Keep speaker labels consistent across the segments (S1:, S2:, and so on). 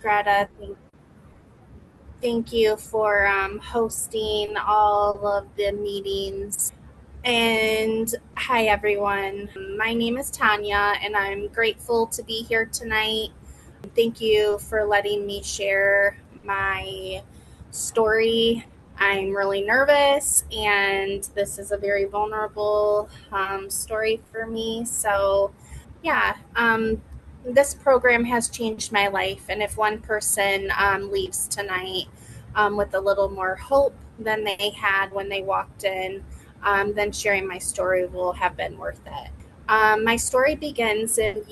S1: Greta. Thank you for hosting all of the meetings. And hi, everyone. My name is Tanya, and I'm grateful to be here tonight. Thank you for letting me share my story. I'm really nervous, and this is a very vulnerable story for me. So, yeah, this program has changed my life. And if one person leaves tonight with a little more hope than they had when they walked in, then sharing my story will have been worth it. My story begins in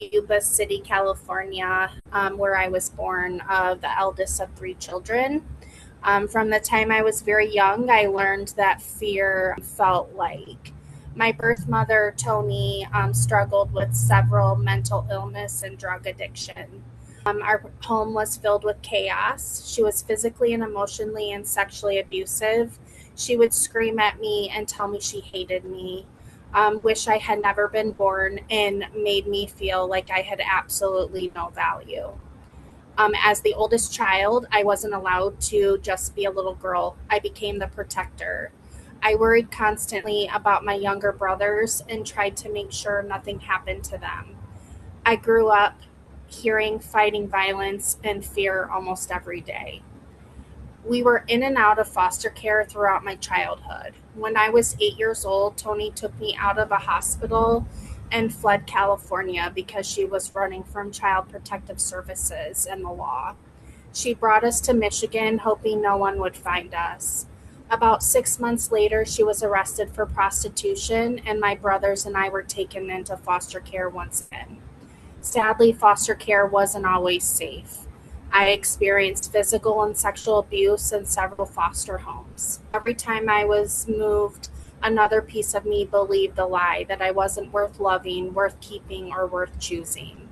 S1: Yuba City, California, where I was born, the eldest of three children. From the time I was very young, I learned that fear felt like. My birth mother, Tony, struggled with several mental illness and drug addiction. Our home was filled with chaos. She was physically and emotionally and sexually abusive. She would scream at me and tell me she hated me, wish I had never been born, and made me feel like I had absolutely no value. As the oldest child, I wasn't allowed to just be a little girl. I became the protector. I worried constantly about my younger brothers and tried to make sure nothing happened to them. I grew up hearing fighting violence and fear almost every day. We were in and out of foster care throughout my childhood. When I was 8 years old, Tony took me out of a hospital and fled California because she was running from Child Protective Services and the law. She brought us to Michigan, hoping no one would find us. About 6 months later, she was arrested for prostitution, and my brothers and I were taken into foster care once again. Sadly, foster care wasn't always safe. I experienced physical and sexual abuse in several foster homes. Every time I was moved, another piece of me believed the lie that I wasn't worth loving, worth keeping, or worth choosing.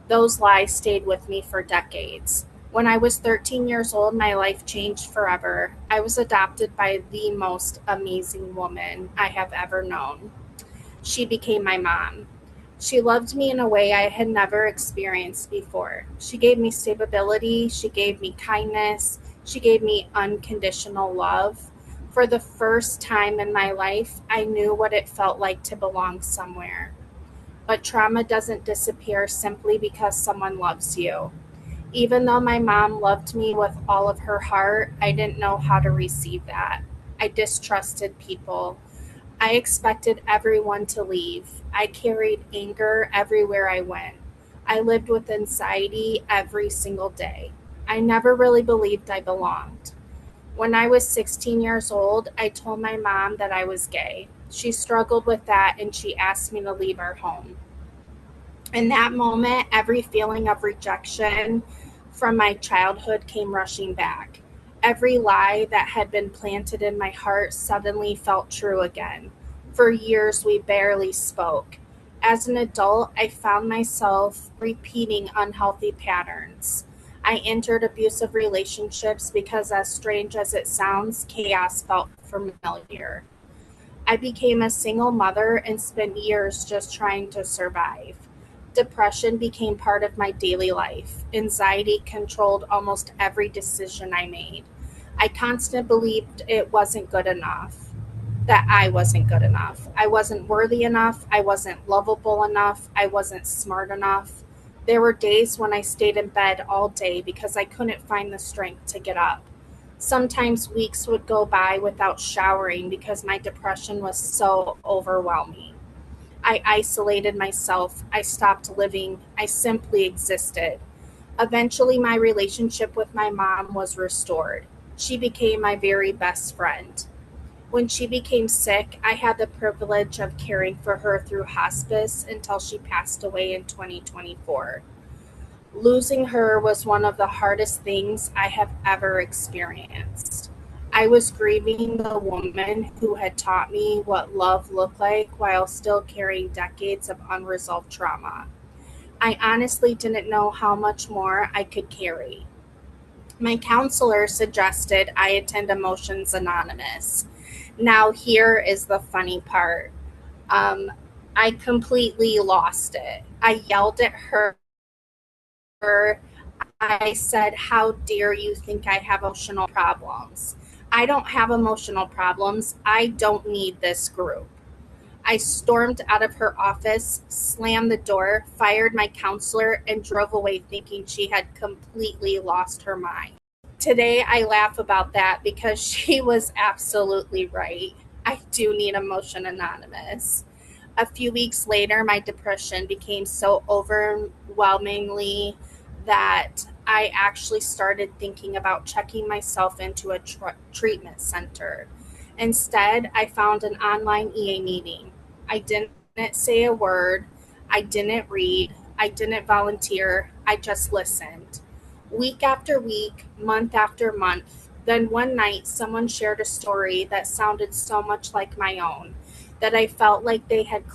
S1: Those lies stayed with me for decades. When I was 13 years old, my life changed forever. I was adopted by the most amazing woman I have ever known. She became my mom. She loved me in a way I had never experienced before. She gave me stability, she gave me kindness, she gave me unconditional love. For the first time in my life, I knew what it felt like to belong somewhere. But trauma doesn't disappear simply because someone loves you. Even though my mom loved me with all of her heart, I didn't know how to receive that. I distrusted people. I expected everyone to leave. I carried anger everywhere I went. I lived with anxiety every single day. I never really believed I belonged. When I was 16 years old, I told my mom that I was gay. She struggled with that and she asked me to leave our home. In that moment, every feeling of rejection from my childhood came rushing back. Every lie that had been planted in my heart suddenly felt true again. For years, we barely spoke. As an adult, I found myself repeating unhealthy patterns. I entered abusive relationships because, as strange as it sounds, chaos felt familiar. I became a single mother and spent years just trying to survive. Depression became part of my daily life. Anxiety controlled almost every decision I made. I constantly believed it wasn't good enough, that I wasn't good enough. I wasn't worthy enough. I wasn't lovable enough. I wasn't smart enough. There were days when I stayed in bed all day because I couldn't find the strength to get up. Sometimes weeks would go by without showering because my depression was so overwhelming. I isolated myself. I stopped living. I simply existed. Eventually, my relationship with my mom was restored. She became my very best friend. When she became sick, I had the privilege of caring for her through hospice until she passed away in 2024. Losing her was one of the hardest things I have ever experienced. I was grieving the woman who had taught me what love looked like while still carrying decades of unresolved trauma. I honestly didn't know how much more I could carry. My counselor suggested I attend Emotions Anonymous. Now, here is the funny part. Um, I completely lost it. I yelled at her I said, "How dare you think I have emotional problems? I don't have emotional problems. I don't need this group." I stormed out of her office, slammed the door, fired my counselor, and drove away thinking she had completely lost her mind. Today, I laugh about that because she was absolutely right. I do need Emotion Anonymous. A few weeks later, my depression became so overwhelmingly that I actually started thinking about checking myself into a treatment center. Instead, I found an online EA meeting. I didn't say a word. I didn't read. I didn't volunteer. I just listened. Week after week, month after month, then one night someone shared a story that sounded so much like my own that I felt like they had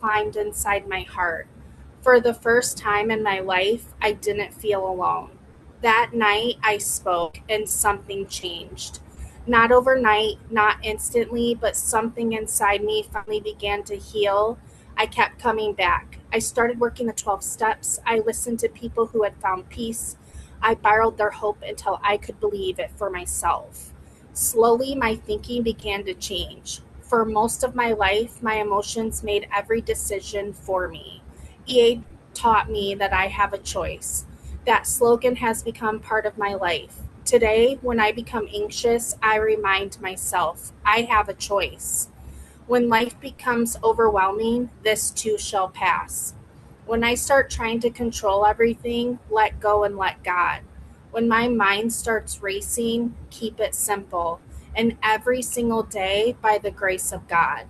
S1: climbed inside my heart. For the first time in my life, I didn't feel alone. That night, I spoke and something changed. Not overnight, not instantly, but something inside me finally began to heal. I kept coming back. I started working the 12 steps. I listened to people who had found peace. I borrowed their hope until I could believe it for myself. Slowly, my thinking began to change. For most of my life, my emotions made every decision for me. EA taught me that I have a choice. That slogan has become part of my life. Today, when I become anxious, I remind myself I have a choice. When life becomes overwhelming, this too shall pass. When I start trying to control everything, let go and let God. When my mind starts racing, keep it simple. And every single day, by the grace of God.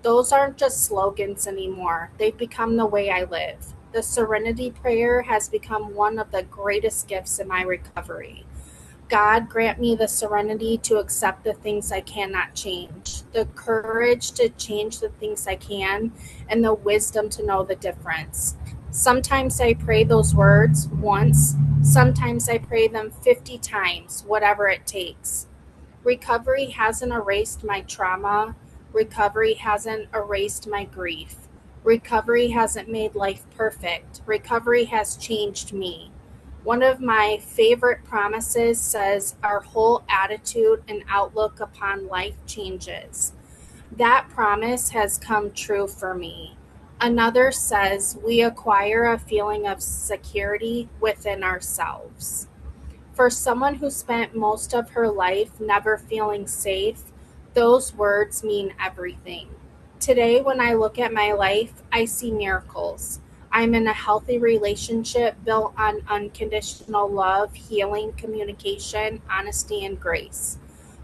S1: Those aren't just slogans anymore, they've become the way I live. The Serenity Prayer has become one of the greatest gifts in my recovery. God, grant me the serenity to accept the things I cannot change, the courage to change the things I can, and the wisdom to know the difference. Sometimes I pray those words once, sometimes I pray them 50 times, whatever it takes. Recovery hasn't erased my trauma. Recovery hasn't erased my grief. Recovery hasn't made life perfect. Recovery has changed me. One of my favorite promises says our whole attitude and outlook upon life changes. That promise has come true for me. Another says we acquire a feeling of security within ourselves. For someone who spent most of her life never feeling safe, those words mean everything. Today, when I look at my life, I see miracles. I'm in a healthy relationship built on unconditional love, healing, communication, honesty, and grace.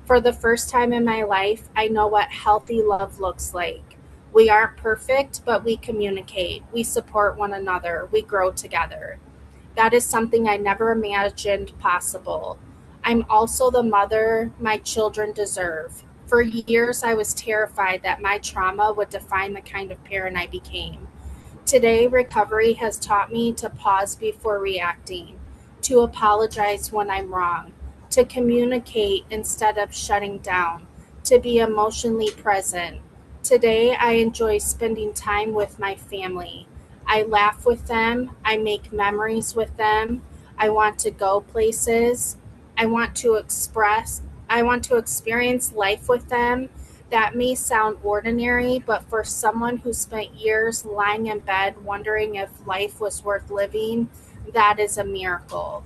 S1: For the first time in my life, I know what healthy love looks like. We aren't perfect, but we communicate. We support one another. We grow together. That is something I never imagined possible. I'm also the mother my children deserve. For years, I was terrified that my trauma would define the kind of parent I became. Today, recovery has taught me to pause before reacting, to apologize when I'm wrong, to communicate instead of shutting down, to be emotionally present. Today, I enjoy spending time with my family. I laugh with them. I make memories with them. I want to go places. I want to express. I want to experience life with them. That may sound ordinary, but for someone who spent years lying in bed wondering if life was worth living, that is a miracle.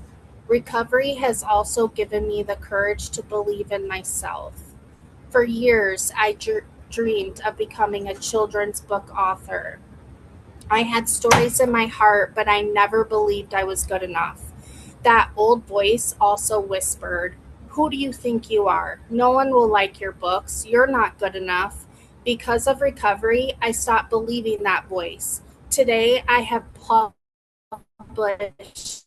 S1: Recovery has also given me the courage to believe in myself. For years, I dreamed of becoming a children's book author. I had stories in my heart, but I never believed I was good enough. That old voice also whispered, "Who do you think you are? No one will like your books. You're not good enough." Because of recovery, I stopped believing that voice. Today, I have published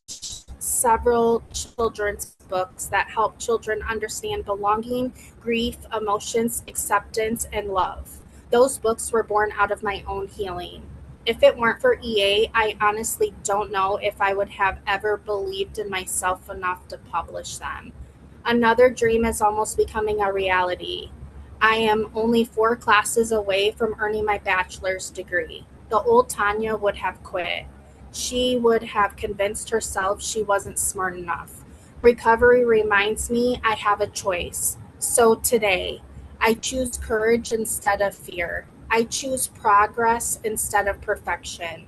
S1: several children's books that help children understand belonging, grief, emotions, acceptance, and love. Those books were born out of my own healing. If it weren't for EA, I honestly don't know if I would have ever believed in myself enough to publish them. Another dream is almost becoming a reality. I am only 4 classes away from earning my bachelor's degree. The old Tanya would have quit. she would have convinced herself she wasn't smart enough. Recovery reminds me I have a choice. So today, I choose courage instead of fear. I choose progress instead of perfection.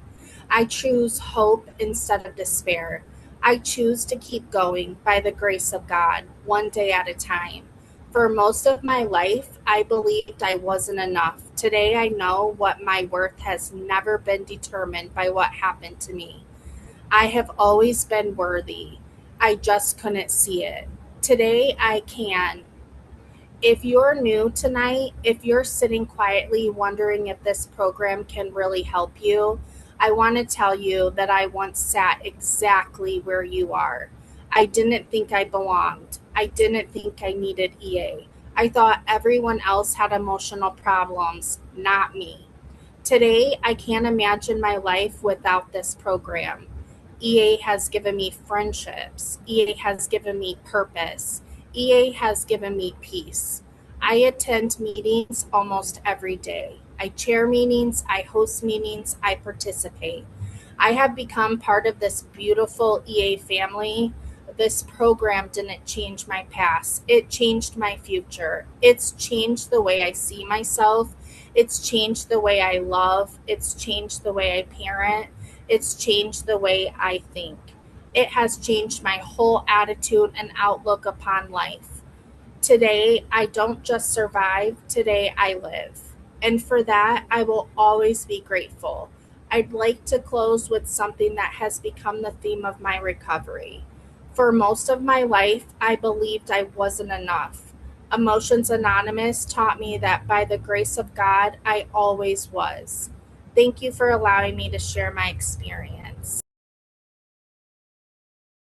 S1: I choose hope instead of despair. I choose to keep going by the grace of God, one day at a time. For most of my life, I believed I wasn't enough. Today, I know what my worth has never been determined by what happened to me. I have always been worthy. I just couldn't see it. Today, I can. If you're new tonight, if you're sitting quietly wondering if this program can really help you, I want to tell you that I once sat exactly where you are. I didn't think I belonged. I didn't think I needed EA. I thought everyone else had emotional problems, not me. Today, I can't imagine my life without this program. EA has given me friendships. EA has given me purpose. EA has given me peace. I attend meetings almost every day. I chair meetings, I host meetings, I participate. I have become part of this beautiful EA family. This program didn't change my past, it changed my future. It's changed the way I see myself. It's changed the way I love. It's changed the way I parent. It's changed the way I think. It has changed my whole attitude and outlook upon life. Today, I don't just survive, today, I live. And for that, I will always be grateful. I'd like to close with something that has become the theme of my recovery. For most of my life, I believed I wasn't enough. Emotions Anonymous taught me that by the grace of God, I always was. Thank you for allowing me to share my experience.